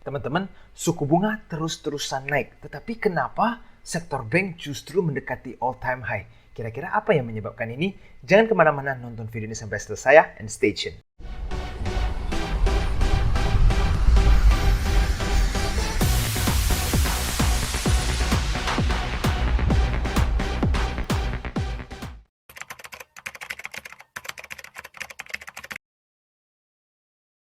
Teman-teman, suku bunga terus-terusan naik. Tetapi kenapa sektor bank justru mendekati all-time high? Kira-kira apa yang menyebabkan ini? Jangan kemana-mana, nonton video ini sampai selesai ya, and stay tuned.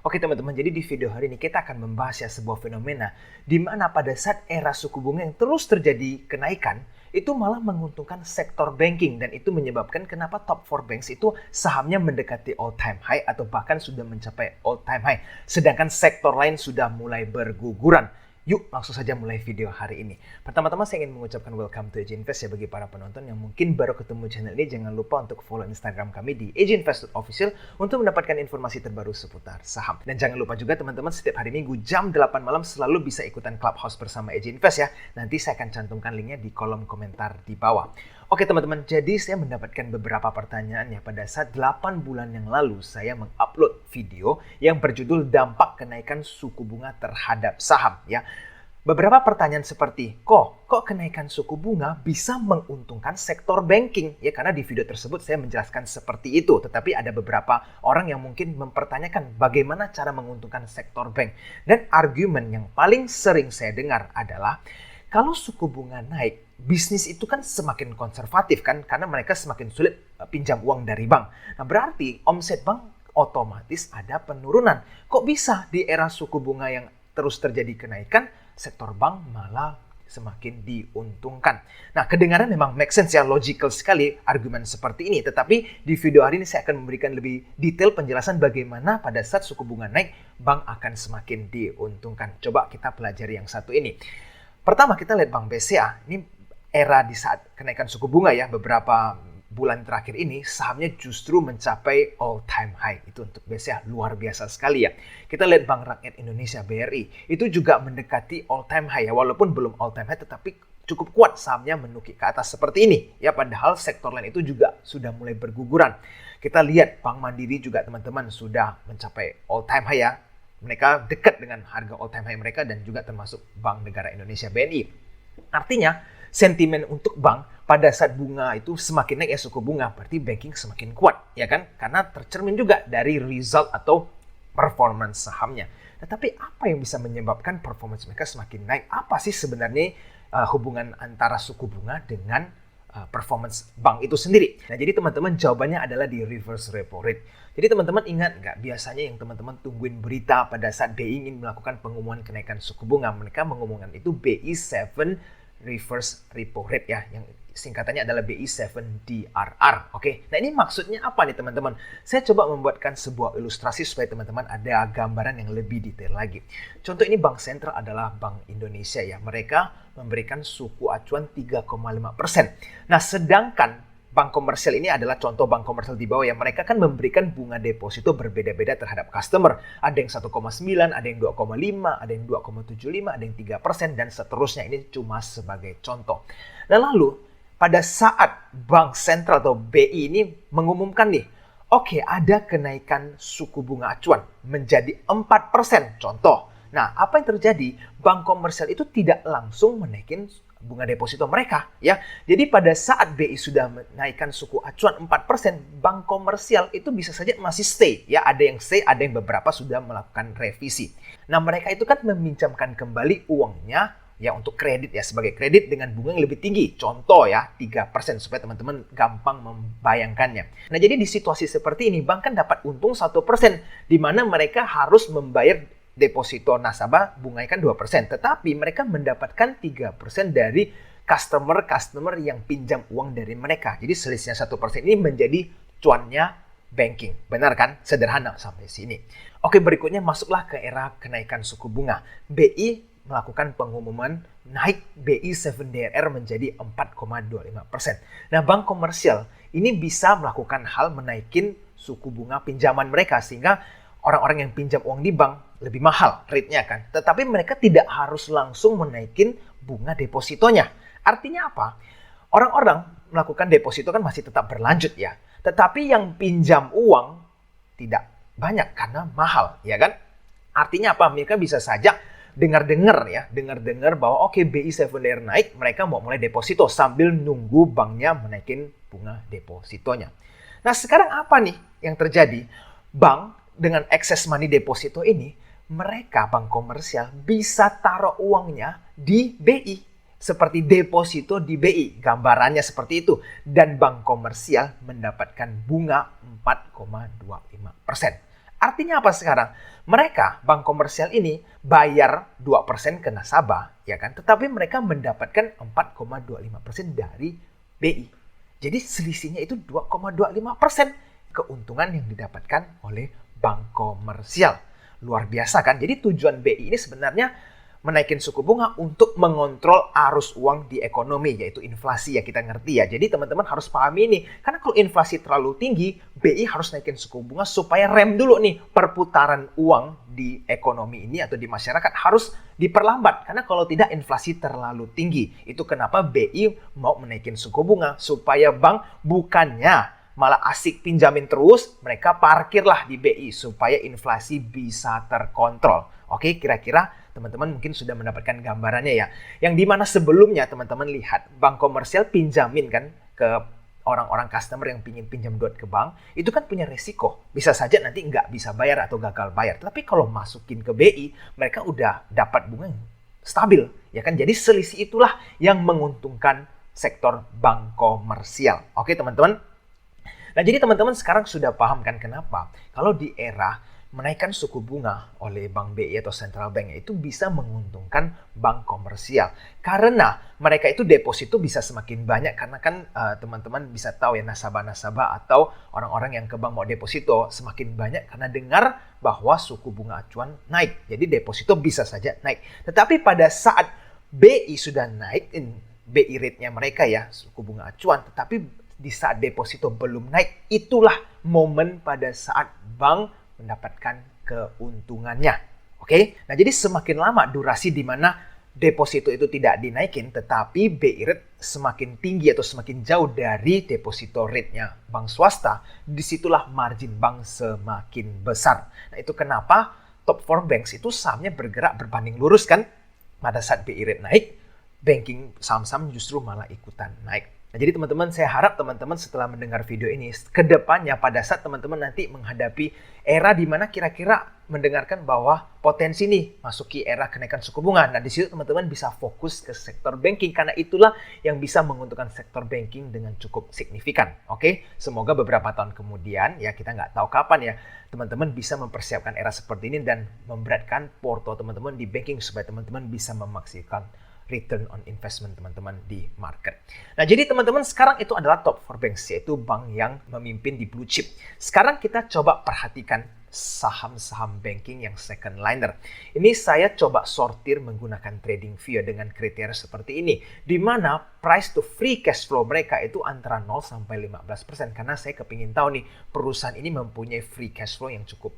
Oke teman-teman, jadi di video hari ini kita akan membahas ya sebuah fenomena di mana pada saat era suku bunga yang terus terjadi kenaikan, itu malah menguntungkan sektor banking dan itu menyebabkan kenapa top 4 banks itu sahamnya mendekati all time high atau bahkan sudah mencapai all time high. Sedangkan sektor lain sudah mulai berguguran. Yuk langsung saja mulai video hari ini. Pertama-tama saya ingin mengucapkan welcome to AJ Invest ya bagi para penonton yang mungkin baru ketemu channel ini. Jangan lupa untuk follow Instagram kami di ajinvest.official untuk mendapatkan informasi terbaru seputar saham. Dan jangan lupa juga teman-teman setiap hari Minggu jam 8 malam selalu bisa ikutan Clubhouse bersama AJ Invest ya. Nanti saya akan cantumkan linknya di kolom komentar di bawah. Oke teman-teman, jadi saya mendapatkan beberapa pertanyaan ya pada saat 8 bulan yang lalu saya mengupload video yang berjudul dampak kenaikan suku bunga terhadap saham ya. Beberapa pertanyaan seperti, kok kenaikan suku bunga bisa menguntungkan sektor banking? Ya karena di video tersebut saya menjelaskan seperti itu, tetapi ada beberapa orang yang mungkin mempertanyakan bagaimana cara menguntungkan sektor bank. Dan argumen yang paling sering saya dengar adalah, kalau suku bunga naik, bisnis itu kan semakin konservatif kan, karena mereka semakin sulit pinjam uang dari bank. Nah berarti omset bank otomatis ada penurunan. Kok bisa di era suku bunga yang terus terjadi kenaikan, sektor bank malah semakin diuntungkan? Nah kedengaran memang make sense ya, logical sekali argumen seperti ini. Tetapi di video hari ini saya akan memberikan lebih detail penjelasan bagaimana pada saat suku bunga naik, bank akan semakin diuntungkan. Coba kita pelajari yang satu ini. Pertama kita lihat Bank BCA, ini era di saat kenaikan suku bunga ya, beberapa bulan terakhir ini sahamnya justru mencapai all time high. Itu untuk BCA luar biasa sekali ya. Kita lihat Bank Rakyat Indonesia BRI, itu juga mendekati all time high ya, walaupun belum all time high tetapi cukup kuat sahamnya menukik ke atas seperti ini ya, padahal sektor lain itu juga sudah mulai berguguran. Kita lihat Bank Mandiri juga teman-teman sudah mencapai all time high ya. Mereka dekat dengan harga all time high mereka dan juga termasuk Bank Negara Indonesia BNI. Artinya sentimen untuk bank pada saat bunga itu semakin naik ya suku bunga, berarti banking semakin kuat ya kan? Karena tercermin juga dari result atau performance sahamnya. Tetapi apa yang bisa menyebabkan performance mereka semakin naik? Apa sih sebenarnya hubungan antara suku bunga dengan performance bank itu sendiri? Nah jadi teman-teman jawabannya adalah di reverse repo rate. Jadi teman-teman ingat nggak, biasanya yang teman-teman tungguin berita pada saat BI ingin melakukan pengumuman kenaikan suku bunga, mereka mengumumkan itu BI7 reverse repo rate ya, yang singkatannya adalah BI7 DRR. Oke, nah ini maksudnya apa nih teman-teman? Saya coba membuatkan sebuah ilustrasi supaya teman-teman ada gambaran yang lebih detail lagi. Contoh ini Bank Sentral adalah Bank Indonesia ya, mereka memberikan suku acuan 3,5%. Nah sedangkan bank komersial ini adalah contoh bank komersial di bawah ya, mereka kan memberikan bunga deposito berbeda-beda terhadap customer. Ada yang 1,9, ada yang 2,5, ada yang 2,75, ada yang 3%, dan seterusnya. Ini cuma sebagai contoh. Nah lalu, pada saat Bank Sentral atau BI ini mengumumkan nih, oke, ada kenaikan suku bunga acuan menjadi 4%, contoh. Nah, apa yang terjadi? Bank komersial itu tidak langsung menaikin bunga deposito mereka ya. Jadi pada saat BI sudah menaikkan suku acuan 4%, bank komersial itu bisa saja masih stay ya, ada yang stay, ada yang beberapa sudah melakukan revisi. Nah, mereka itu kan meminjamkan kembali uangnya ya untuk kredit ya, sebagai kredit dengan bunga yang lebih tinggi. Contoh ya 3% supaya teman-teman gampang membayangkannya. Nah, jadi di situasi seperti ini bank kan dapat untung 1%, di mana mereka harus membayar deposito nasabah bunganya kan 2%, tetapi mereka mendapatkan 3% dari customer yang pinjam uang dari mereka. Jadi selisihnya 1% ini menjadi cuannya banking. Benar kan? Sederhana sampai sini. Oke, berikutnya masuklah ke era kenaikan suku bunga. BI melakukan pengumuman naik BI7DRR menjadi 4,25%. Nah, bank komersial ini bisa melakukan hal menaikin suku bunga pinjaman mereka sehingga orang-orang yang pinjam uang di bank lebih mahal rate-nya kan. Tetapi mereka tidak harus langsung menaikin bunga depositonya. Artinya apa? Orang-orang melakukan deposito kan masih tetap berlanjut ya. Tetapi yang pinjam uang tidak banyak karena mahal, ya kan? Artinya apa? Mereka bisa saja dengar bahwa oke, BI 7-layer naik, mereka mau mulai deposito sambil nunggu banknya menaikin bunga depositonya. Nah, sekarang apa nih yang terjadi? Bank dengan excess money deposito ini, mereka bank komersial bisa taruh uangnya di BI. Seperti deposito di BI, gambarannya seperti itu. Dan bank komersial mendapatkan bunga 4,25%. Artinya apa sekarang? Mereka, bank komersial ini, bayar 2% ke nasabah, ya kan? Tetapi mereka mendapatkan 4,25% dari BI. Jadi selisihnya itu 2,25% keuntungan yang didapatkan oleh bank komersial. Luar biasa kan? Jadi tujuan BI ini sebenarnya menaikin suku bunga untuk mengontrol arus uang di ekonomi, yaitu inflasi ya, kita ngerti ya. Jadi teman-teman harus pahami ini, karena kalau inflasi terlalu tinggi, BI harus naikin suku bunga supaya rem dulu nih perputaran uang di ekonomi ini atau di masyarakat harus diperlambat. Karena kalau tidak inflasi terlalu tinggi. Itu kenapa BI mau menaikin suku bunga, supaya bank bukannya malah asik pinjamin terus, mereka parkirlah di BI supaya inflasi bisa terkontrol. Oke, kira-kira teman-teman mungkin sudah mendapatkan gambarannya ya. Yang dimana sebelumnya teman-teman lihat bank komersial pinjamin kan ke orang-orang customer yang pingin pinjam duit ke bank, itu kan punya resiko. Bisa saja nanti nggak bisa bayar atau gagal bayar. Tapi kalau masukin ke BI, mereka udah dapat bunga yang stabil. Ya kan? Jadi selisih itulah yang menguntungkan sektor bank komersial. Oke teman-teman? Nah jadi teman-teman sekarang sudah paham kan kenapa? Kalau di era menaikkan suku bunga oleh Bank BI atau Central Bank itu bisa menguntungkan bank komersial. Karena mereka itu deposito bisa semakin banyak karena kan teman-teman bisa tahu ya nasabah-nasabah atau orang-orang yang ke bank mau deposito semakin banyak karena dengar bahwa suku bunga acuan naik. Jadi deposito bisa saja naik. Tetapi pada saat BI sudah naik, BI rate-nya mereka ya suku bunga acuan, tetapi di saat deposito belum naik, itulah momen pada saat bank mendapatkan keuntungannya. Oke? Nah, jadi semakin lama durasi di mana deposito itu tidak dinaikin, tetapi BI rate semakin tinggi atau semakin jauh dari deposito rate-nya bank swasta, disitulah margin bank semakin besar. Nah, itu kenapa top 4 banks itu sahamnya bergerak berbanding lurus kan? Pada saat BI rate naik, banking saham-saham justru malah ikutan naik. Nah, jadi teman-teman, saya harap teman-teman setelah mendengar video ini, ke depannya pada saat teman-teman nanti menghadapi era di mana kira-kira mendengarkan bahwa potensi nih masuki era kenaikan suku bunga. Nah, di situ teman-teman bisa fokus ke sektor banking karena itulah yang bisa menguntungkan sektor banking dengan cukup signifikan. Oke, semoga beberapa tahun kemudian, ya kita nggak tahu kapan ya, teman-teman bisa mempersiapkan era seperti ini dan memberatkan porto teman-teman di banking supaya teman-teman bisa memaksimalkan return on investment teman-teman di market. Nah, jadi teman-teman sekarang itu adalah top 4 banks, yaitu bank yang memimpin di blue chip. Sekarang kita coba perhatikan saham-saham banking yang second liner. Ini saya coba sortir menggunakan TradingView dengan kriteria seperti ini, di mana price to free cash flow mereka itu antara 0 sampai 15%, karena saya kepingin tahu nih perusahaan ini mempunyai free cash flow yang cukup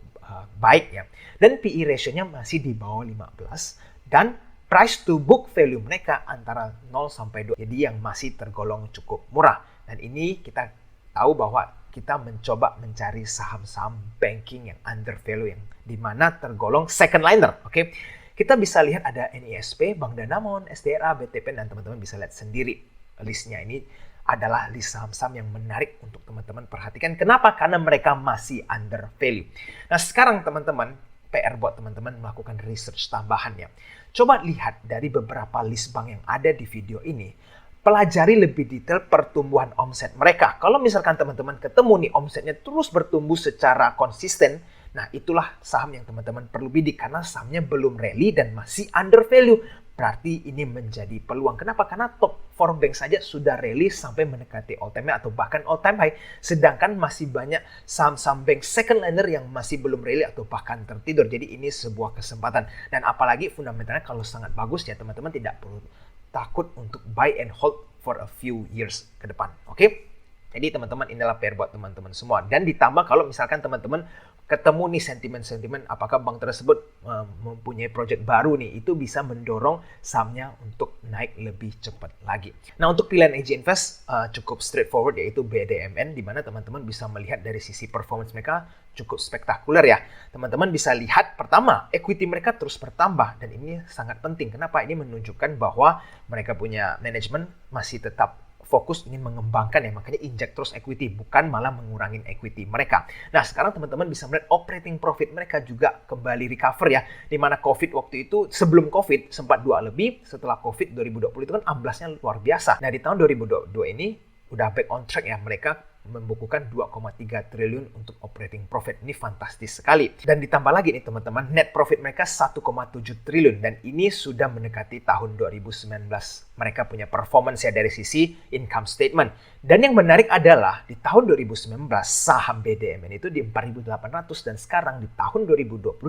baik ya. Dan PE ratio-nya masih di bawah 15 dan price to book value mereka antara 0 sampai 2. Jadi yang masih tergolong cukup murah. Dan ini kita tahu bahwa kita mencoba mencari saham-saham banking yang under value yang dimana tergolong second liner. Oke. Kita bisa lihat ada NISP, Bank Danamon, SDRA, BTP, dan teman-teman bisa lihat sendiri. Listnya ini adalah list saham-saham yang menarik untuk teman-teman perhatikan. Kenapa? Karena mereka masih under value. Nah sekarang teman-teman, PR buat teman-teman melakukan research tambahan ya. Coba lihat dari beberapa list bank yang ada di video ini. Pelajari lebih detail pertumbuhan omset mereka. Kalau misalkan teman-teman ketemu nih omsetnya terus bertumbuh secara konsisten, nah itulah saham yang teman-teman perlu bidik karena sahamnya belum rally dan masih under value. Berarti ini menjadi peluang. Kenapa? Karena top 4 bank saja sudah rally sampai mendekati all time high atau bahkan all time high. Sedangkan masih banyak saham-saham bank second liner yang masih belum rally atau bahkan tertidur. Jadi ini sebuah kesempatan. Dan apalagi fundamentalnya kalau sangat bagus ya teman-teman tidak perlu takut untuk buy and hold for a few years ke depan. Oke? Jadi teman-teman inilah PR buat teman-teman semua. Dan ditambah kalau misalkan teman-teman ketemu nih sentimen-sentimen apakah bank tersebut mempunyai proyek baru nih, itu bisa mendorong sahamnya untuk naik lebih cepat lagi. Nah, untuk pilihan AJ Invest cukup straightforward, yaitu BDMN, di mana teman-teman bisa melihat dari sisi performance mereka cukup spektakuler ya. Teman-teman bisa lihat pertama, equity mereka terus bertambah, dan ini sangat penting. Kenapa? Ini menunjukkan bahwa mereka punya manajemen masih tetap fokus ingin mengembangkan ya, makanya inject terus equity, bukan malah mengurangin equity mereka. Nah, sekarang teman-teman bisa melihat operating profit mereka juga kembali recover ya, dimana COVID waktu itu, sebelum COVID sempat 2 lebih, setelah COVID 2020 itu kan amblasnya luar biasa. Nah, di tahun 2022 ini udah back on track ya, mereka membukukan 2,3 triliun untuk operating profit. Ini fantastis sekali. Dan ditambah lagi nih teman-teman, net profit mereka 1,7 triliun. Dan ini sudah mendekati tahun 2019. Mereka punya performance ya dari sisi income statement. Dan yang menarik adalah di tahun 2019, saham BDMN itu di 4.800. Dan sekarang di tahun 2022,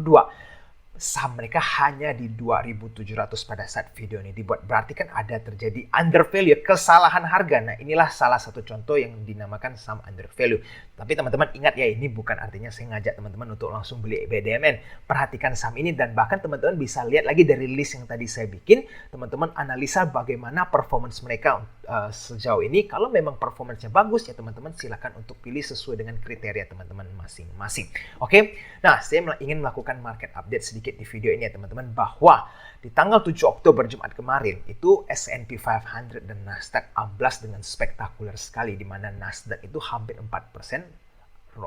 saham mereka hanya di 2.700 pada saat video ini dibuat. Berarti kan ada terjadi undervalue, kesalahan harga. Nah, inilah salah satu contoh yang dinamakan saham undervalue. Tapi teman-teman ingat ya, ini bukan artinya saya ngajak teman-teman untuk langsung beli BDMN. Perhatikan saham ini, dan bahkan teman-teman bisa lihat lagi dari list yang tadi saya bikin. Teman-teman analisa bagaimana performance mereka sejauh ini. Kalau memang performance-nya bagus ya teman-teman silakan untuk pilih sesuai dengan kriteria teman-teman masing-masing. Oke? Nah, saya ingin melakukan market update sedikit di video ini ya teman-teman, bahwa di tanggal 7 Oktober Jumat kemarin itu S&P 500 dan Nasdaq amblas dengan spektakuler sekali, di mana Nasdaq itu hampir 4%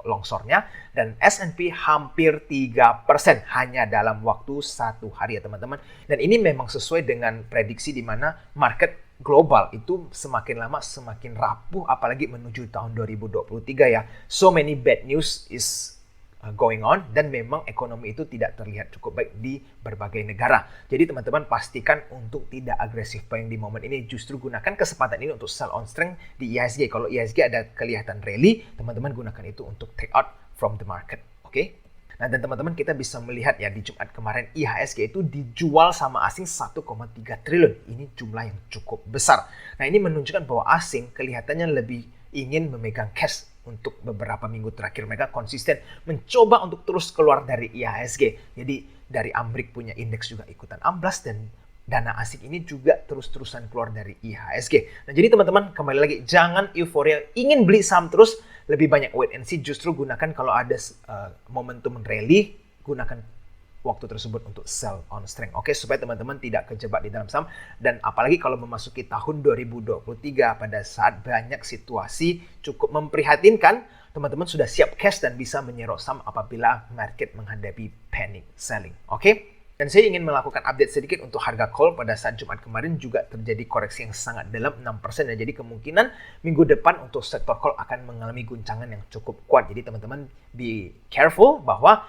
longsornya dan S&P hampir 3% hanya dalam waktu 1 hari ya teman-teman. Dan ini memang sesuai dengan prediksi di mana market global itu semakin lama semakin rapuh, apalagi menuju tahun 2023 ya. So many bad news is going on, dan memang ekonomi itu tidak terlihat cukup baik di berbagai negara. Jadi teman-teman pastikan untuk tidak agresif buying di momen ini, justru gunakan kesempatan ini untuk sell on strength di IHSG. Kalau IHSG ada kelihatan rally, teman-teman gunakan itu untuk take out from the market. Oke? Nah, dan teman-teman kita bisa melihat ya di Jumat kemarin IHSG itu dijual sama asing 1,3 triliun. Ini jumlah yang cukup besar. Nah, ini menunjukkan bahwa asing kelihatannya lebih ingin memegang cash. Untuk beberapa minggu terakhir mereka konsisten mencoba untuk terus keluar dari IHSG. Jadi dari Amrik punya indeks juga ikutan amblas, dan dana asing ini juga terus-terusan keluar dari IHSG. Nah, jadi teman-teman kembali lagi, jangan euforia ingin beli saham terus, lebih banyak wait and see. Justru gunakan kalau ada momentum rally, gunakan waktu tersebut untuk sell on strength. Oke, supaya teman-teman tidak kejebak di dalam saham. Dan apalagi kalau memasuki tahun 2023 pada saat banyak situasi cukup memprihatinkan, teman-teman sudah siap cash dan bisa menyerok saham apabila market menghadapi panic selling. Oke? Dan saya ingin melakukan update sedikit untuk harga call. Pada saat Jumat kemarin juga terjadi koreksi yang sangat dalam 6%. Jadi kemungkinan minggu depan untuk sektor call akan mengalami guncangan yang cukup kuat. Jadi teman-teman be careful bahwa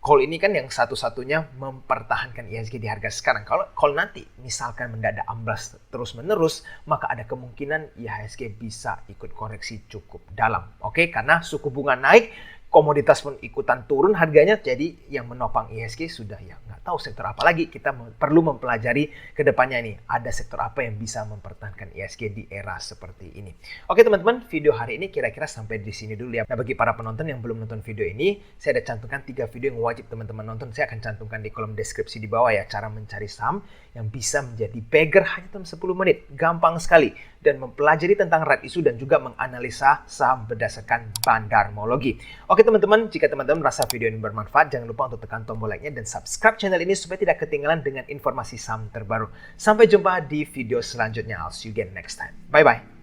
call ini kan yang satu-satunya mempertahankan IHSG di harga sekarang. Kalau call nanti misalkan mendadak amblas terus-menerus, maka ada kemungkinan IHSG bisa ikut koreksi cukup dalam. Oke, karena suku bunga naik, komoditas pun ikutan turun harganya, jadi yang menopang IHSG sudah ya nggak tahu sektor apa lagi. Kita perlu mempelajari ke depannya nih, ada sektor apa yang bisa mempertahankan IHSG di era seperti ini. Oke teman-teman, video hari ini kira-kira sampai di sini dulu ya. Nah, bagi para penonton yang belum nonton video ini, saya ada cantumkan 3 video yang wajib teman-teman nonton. Saya akan cantumkan di kolom deskripsi di bawah ya, cara mencari saham yang bisa menjadi bagger hanya dalam 10 menit. Gampang sekali. Dan mempelajari tentang right issue dan juga menganalisa saham berdasarkan bandarmologi. Oke teman-teman, jika teman-teman merasa video ini bermanfaat, jangan lupa untuk tekan tombol like-nya dan subscribe channel ini supaya tidak ketinggalan dengan informasi saham terbaru. Sampai jumpa di video selanjutnya. I'll see you again next time. Bye-bye.